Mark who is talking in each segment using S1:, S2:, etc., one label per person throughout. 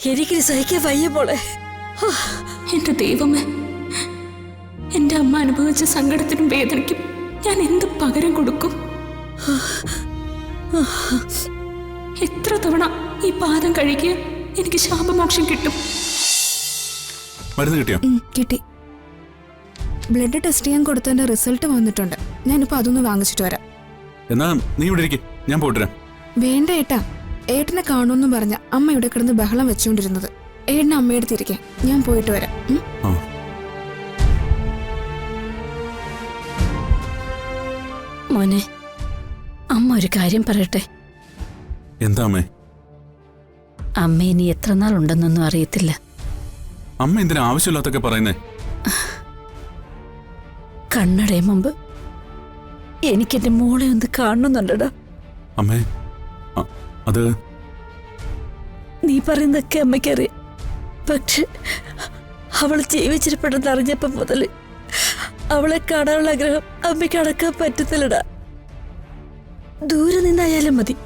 S1: എനിക്കിനി സഹിക്കാൻ വയ്യ മോളെ.
S2: എന്റെ ദൈവമേ, എന്റെ അമ്മ അനുഭവിച്ച സങ്കടത്തിനും വേദനയ്ക്കും ഞാൻ എന്ത് പകരം കൊടുക്കും? എത്ര തവണ ഈ പാദം കഴുകിയ എനിക്ക് ശാപമോക്ഷം കിട്ടും?
S3: മരുന്ന് കിട്ടിയോ?
S4: കിട്ടി. ബ്ലഡ് ടെസ്റ്റ് ചെയ്യാൻ കൊടുത്തതിന്റെ റിസൾട്ട് വന്നിട്ടുണ്ട്. ഞാനിപ്പോ അതൊന്ന് വാങ്ങിച്ചിട്ട് വരാം.
S3: എന്നാ നീ ഇവിടെ ഇരിക്കും, ഞാൻ പോയിട്ടു.
S4: വേണ്ട ഏട്ടാ, ഏട്ടനെ കാണുമെന്ന് പറഞ്ഞ അമ്മ ഇവിടെ കിടന്ന് ബഹളം വെച്ചുകൊണ്ടിരുന്നത്. ഏട്ടനെ അമ്മയുടെ തിരികെ ഞാൻ പോയിട്ട് വരാം.
S1: മോനെ, അമ്മ ഒരു കാര്യം പറയട്ടെ.
S3: എന്താ അമ്മേ?
S1: അമ്മ ഇനി എത്ര നാൾ ഉണ്ടെന്നൊന്നും അറിയത്തില്ല.
S3: അമ്മ എന്തിനാ ആവശ്യമില്ലാത്തൊക്കെ പറയുന്നേ?
S1: കണ്ണടയും മുമ്പ് എനിക്കെന്റെ മോളെ ഒന്ന് കാണുന്നുണ്ടടാ.
S3: അമ്മേ, അത്
S1: നീ പറയുന്നതൊക്കെ അമ്മയ്ക്കറിയാം. പക്ഷെ അവൾ ജീവിച്ചിരിപ്പുണ്ടെന്ന് അറിഞ്ഞപ്പം മുതൽ അവളെ കാണാനുള്ള ആഗ്രഹം അമ്മയ്ക്ക് അടക്കാൻ പറ്റത്തില്ലടാ. ദൂരെ നിന്നായാലും മതി.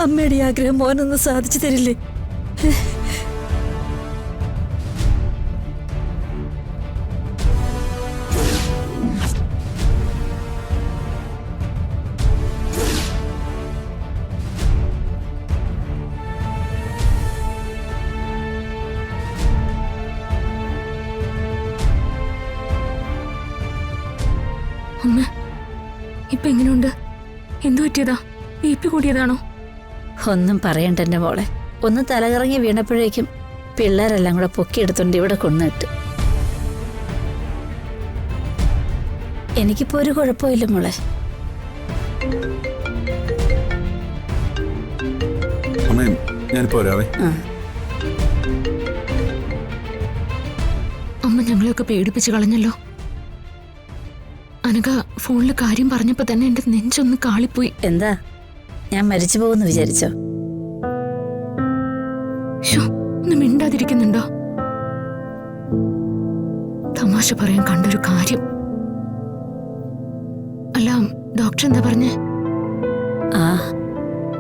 S1: അമ്മയുടെ ഈ ആഗ്രഹം മോനൊന്ന് സാധിച്ചു തരില്ലേ?
S2: അമ്മ, ഇപ്പൊ എങ്ങനെയുണ്ട്? എന്തു പറ്റിയതാ? BP കൂടിയതാണോ?
S1: ഒന്നും പറയണ്ട എന്റെ മോളെ. ഒന്ന് തലകറങ്ങി വീണപ്പോഴേക്കും പിള്ളേരെല്ലാം കൂടെ പൊക്കിയെടുത്തോണ്ട് ഇവിടെ കൊണ്ടിട്ട്. എനിക്കിപ്പോ ഒരു കുഴപ്പമില്ല മോളെ.
S3: അമ്മേ, ഞാനിപ്പോ വരാവേ.
S2: അമ്മ ഞങ്ങളെയൊക്കെ പേടിപ്പിച്ച് കളഞ്ഞല്ലോ. അനഘ ഫോണിൽ കാര്യം പറഞ്ഞപ്പോ തന്നെ എന്റെ നെഞ്ചൊന്ന് കാളിപ്പോയി.
S1: എന്താ, ഞാൻ മരിച്ചു പോകുന്നു വിചാരിച്ചോ?
S2: ഒന്ന് മിണ്ടാതിരിക്കുന്നുണ്ടോ? തമാശ പറയാൻ കണ്ടൊരു കാര്യം. അല്ല, ഡോക്ടർ എന്താ പറഞ്ഞേ?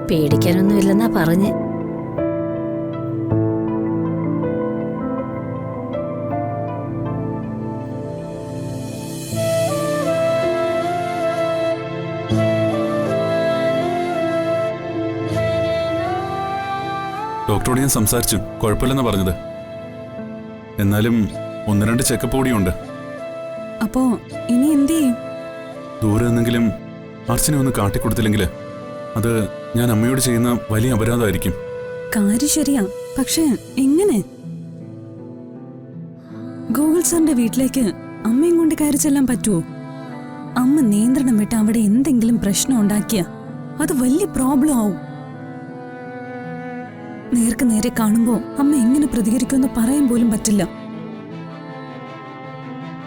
S1: പേടിക്കാനൊന്നുമില്ലെന്നാ പറഞ്ഞേ.
S3: ഡോക്ടറോട് ഞാൻ സംസാരിച്ചു, കുഴപ്പമില്ലെന്നാ പറഞ്ഞത്. എന്നാലും 1-2 ചെക്കപ്പ് കൂടിയുണ്ട്.
S5: അപ്പോ ഇനി എന്ത് ചെയ്യും?
S3: ദൂരെ നിന്നെങ്കിലും അർച്ചനെ ഒന്ന് കാട്ടിക്കൊടുത്തില്ലെങ്കിൽ അത് ഞാൻ അമ്മയോട് ചെയ്യുന്ന വലിയ അപരാധമായിരിക്കും.
S5: കാര്യം ശരിയാ, പക്ഷെ എങ്ങനെ? ഗൂഗിൾ സാറിന്റെ വീട്ടിലേക്ക് അമ്മയും കൊണ്ട് കയറി ചെല്ലാൻ പറ്റുമോ? അമ്മ നിയന്ത്രണം വിട്ട് അവിടെ എന്തെങ്കിലും പ്രശ്നം ഉണ്ടാക്കിയ അത് വലിയ പ്രോബ്ലം ആവും. നേർക്ക് നേരെ കാണുമ്പോ അമ്മ എങ്ങനെ പ്രതികരിക്കുമെന്ന് പറയാൻ പോലും പറ്റില്ല.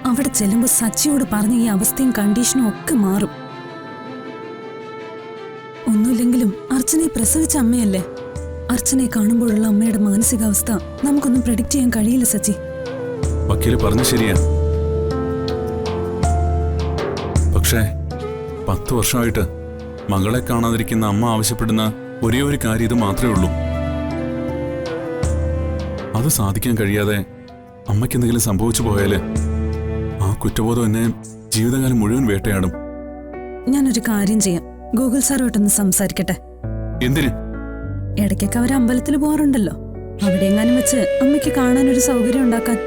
S5: അവിടെ ചെല്ലുമ്പോ സച്ചിയോട് പറഞ്ഞ ഈ അവസ്ഥയും കണ്ടീഷനും ഒക്കെ മാറും. ഒന്നുമില്ലെങ്കിലും അർച്ചനയെ പ്രസവിച്ച അമ്മയല്ലേ. അർച്ചനയെ കാണുമ്പോഴുള്ള അമ്മയുടെ മാനസികാവസ്ഥ നമുക്കൊന്നും പ്രെഡിക്റ്റ് ചെയ്യാൻ കഴിയില്ല സച്ചി.
S3: വക്കീല് പറഞ്ഞു ശരിയാ. പക്ഷേ 10 വർഷമായിട്ട് മകളെ കാണാതിരിക്കുന്ന അമ്മ ആവശ്യപ്പെടുന്ന ഒരേ ഒരു കാര്യം ഇത് മാത്രമേ ഉള്ളൂ. അത് സാധിക്കാൻ കഴിയാതെ അമ്മയ്ക്ക് എന്തെങ്കിലും സംഭവിച്ചു പോയാല് ആ കുറ്റബോധം എന്നെ ജീവിതകാലം മുഴുവൻ വേട്ടയാടും.
S5: ഞാനൊരു കാര്യം ചെയ്യാം, ഗൂഗിൾ സാറുമായിട്ടൊന്ന് സംസാരിക്കട്ടെ.
S3: എന്തിന്?
S5: ഇടയ്ക്കൊക്കെ അവർ അമ്പലത്തിൽ പോകാറുണ്ടല്ലോ, അവിടെ എങ്ങാനും വെച്ച് അമ്മയ്ക്ക് കാണാനൊരു സൗകര്യം ഉണ്ടാക്കാൻ.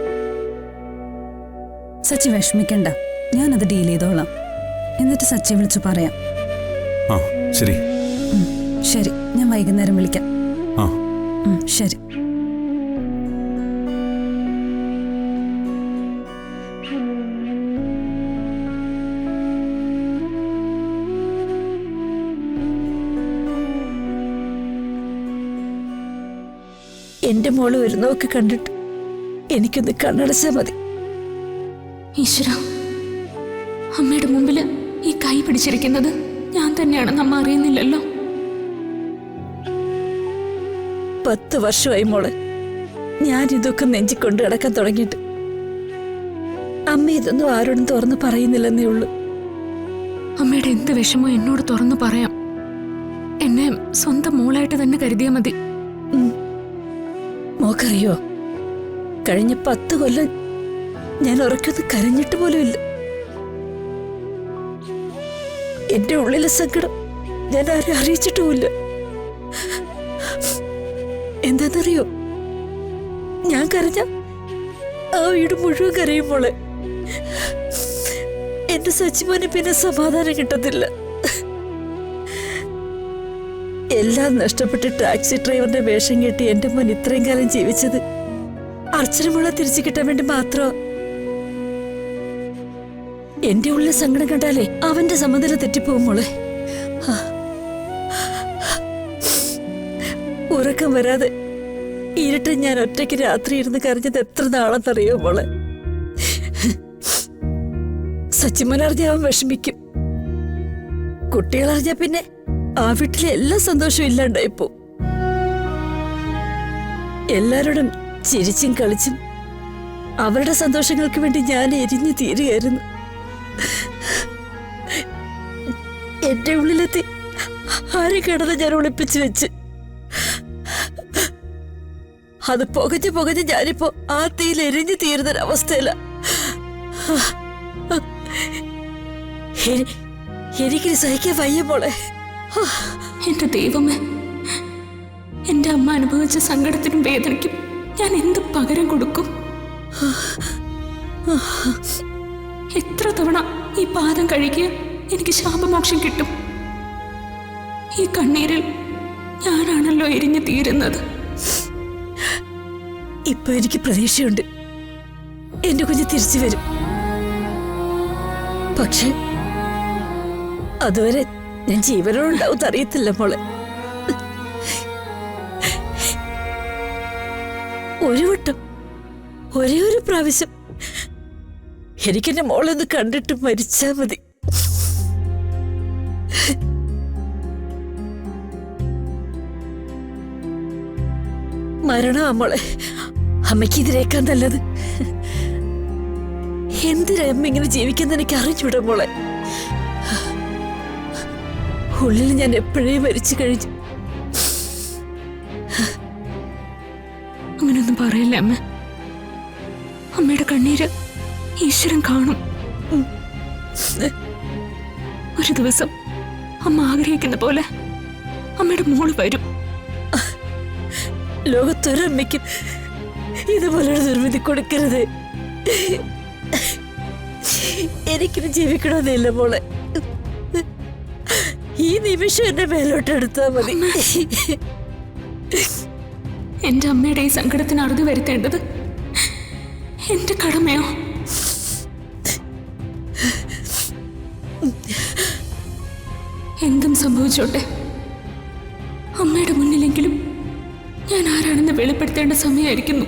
S5: സച്ചി വിഷമിക്കണ്ട, ഞാനത് ഡീൽ ചെയ്തോളാം. എന്നിട്ട് സച്ചി വിളിച്ചു പറയാം.
S3: ശരി.
S5: ശരി, ഞാൻ വൈകുന്നേരം വിളിക്കാം. ശരി.
S1: എന്റെ മോള് ഒരു നോക്ക് കണ്ടിട്ട് എനിക്കൊന്ന് കണ്ണടച്ചാ മതി.
S2: ഈശ്വര, അമ്മയുടെ മുമ്പില് ഈ കൈ പിടിച്ചിരിക്കുന്നത് ഞാൻ തന്നെയാണെന്ന് അമ്മ അറിയുന്നില്ലല്ലോ.
S1: 10 വർഷമായി മോളെ ഞാൻ ഇതൊക്കെ നെഞ്ചിക്കൊണ്ട് കിടക്കാൻ തുടങ്ങിയിട്ട്. അമ്മ ഇതൊന്നും ആരോടും തുറന്ന് പറയുന്നില്ലെന്നേ ഉള്ളൂ.
S2: അമ്മയുടെ എന്ത് വിഷമോ എന്നോട് തുറന്നു പറയാം. എന്നെ സ്വന്തം മോളായിട്ട് തന്നെ കരുതിയാ മതി.
S1: മോക്കറിയോ, കഴിഞ്ഞ 10 കൊല്ലം ഞാൻ ഉറക്കൊന്ന് കരഞ്ഞിട്ട് പോലുമില്ല. എന്റെ ഉള്ളിലെ സങ്കടം ഞാൻ ആരും അറിയിച്ചിട്ടുമില്ല. എന്താന്നറിയോ, ഞാൻ കരഞ്ഞ ആ വീട് മുഴുവൻ കരയും മോളെ. എന്റെ സച്ചിമോനെ പിന്നെ സമാധാനം കിട്ടത്തില്ല. എല്ലാം നഷ്ടപ്പെട്ട് ടാക്സി ഡ്രൈവറിന്റെ വേഷം കെട്ടി എന്റെ മോൻ ഇത്രയും കാലം ജീവിച്ചത് അർച്ചനമുള്ള തിരിച്ചു കിട്ടാൻ വേണ്ടി മാത്രം. എന്റെ ഉള്ളിൽ സങ്കടം കണ്ടാലേ അവന്റെ സമനില തെറ്റിപ്പോവും മോളെ. ഉറക്കം വരാതെ ഇരുട്ട് ഞാൻ ഒറ്റയ്ക്ക് രാത്രി ഇരുന്ന് കരഞ്ഞത് എത്ര നാളെന്നറിയോ മോളെ. സച്ചിമോനറിഞ്ഞ അവൻ വിഷമിക്കും. കുട്ടികളറിഞ്ഞ പിന്നെ ആ വീട്ടിലെ എല്ലാ സന്തോഷവും ഇല്ലാണ്ടായിപ്പോ. എല്ലാരോടും ചിരിച്ചും കളിച്ചും അവരുടെ സന്തോഷങ്ങൾക്ക് വേണ്ടി ഞാൻ എരിഞ്ഞു തീരുകയായിരുന്നു. എന്റെ ഉള്ളിലെത്തി ആരെ കിടന്ന് ഞാൻ ഒളിപ്പിച്ചു വെച്ച്. അത് പുകഞ്ഞ് പുകഞ്ഞ് ഞാനിപ്പോ ആ തീയിൽ എരിഞ്ഞു തീരുന്നൊരവസ്ഥയില. എനിക്കിനി സഹിക്കാൻ വയ്യ മോളെ.
S2: എന്റെ ദൈവമേ, എന്റെ അമ്മ അനുഭവിച്ച സങ്കടത്തിനും വേദനയ്ക്കും ഞാൻ എന്ത് പകരം കൊടുക്കും? എത്ര തവണ ഈ പാദം കഴുകിയ എനിക്ക് ശാപമോക്ഷം കിട്ടും? ഈ കണ്ണീരിൽ ഞാനാണല്ലോ എരിഞ്ഞു തീരുന്നത്.
S1: ഇപ്പൊ എനിക്ക് പ്രതീക്ഷയുണ്ട്, എന്റെ കുഞ്ഞ് തിരിച്ചു വരും. പക്ഷെ അതുവരെ ഞാൻ ജീവനോടുണ്ടാവും അറിയത്തില്ല മോളെ. ഒരു വട്ടം, ഒരേ ഒരു പ്രാവശ്യം എനിക്കെന്റെ മോളൊന്ന് കണ്ടിട്ട് മരിച്ചാ മതി. മരണമാ മോളെ അമ്മയ്ക്ക് ഇതിനേക്കാൻ നല്ലത്. എന്തിനാ അമ്മ ഇങ്ങനെ ജീവിക്കുന്ന എനിക്ക് അറിഞ്ഞൂടാ മോളെ. ഉള്ളിൽ ഞാൻ എപ്പോഴേ മരിച്ചു കഴിഞ്ഞു.
S2: അങ്ങനൊന്നും പറയല്ലേ അമ്മ. അമ്മയുടെ കണ്ണീര് ഈശ്വരൻ കാണും. ഒരു ദിവസം അമ്മ ആഗ്രഹിക്കുന്ന പോലെ അമ്മയുടെ മോള് വരും.
S1: ലോകത്തൊരമ്മയ്ക്കും ഇതുപോലൊരു നിർമ്മിതി കൊടുക്കരുത്. എനിക്കിന് ജീവിക്കണമെന്നില്ല മോളെ. ഈ നിമിഷം എന്റെ മേലോട്ടെടുത്താ മതി.
S2: എന്റെ അമ്മയുടെ ഈ സങ്കടത്തിന് അറുതി വരുത്തേണ്ടത് എന്റെ കടമയോ? എന്തും സംഭവിച്ചോട്ടെ, അമ്മയുടെ മുന്നിലെങ്കിലും ഞാൻ ആരാണെന്ന് വെളിപ്പെടുത്തേണ്ട സമയമായിരിക്കുന്നു.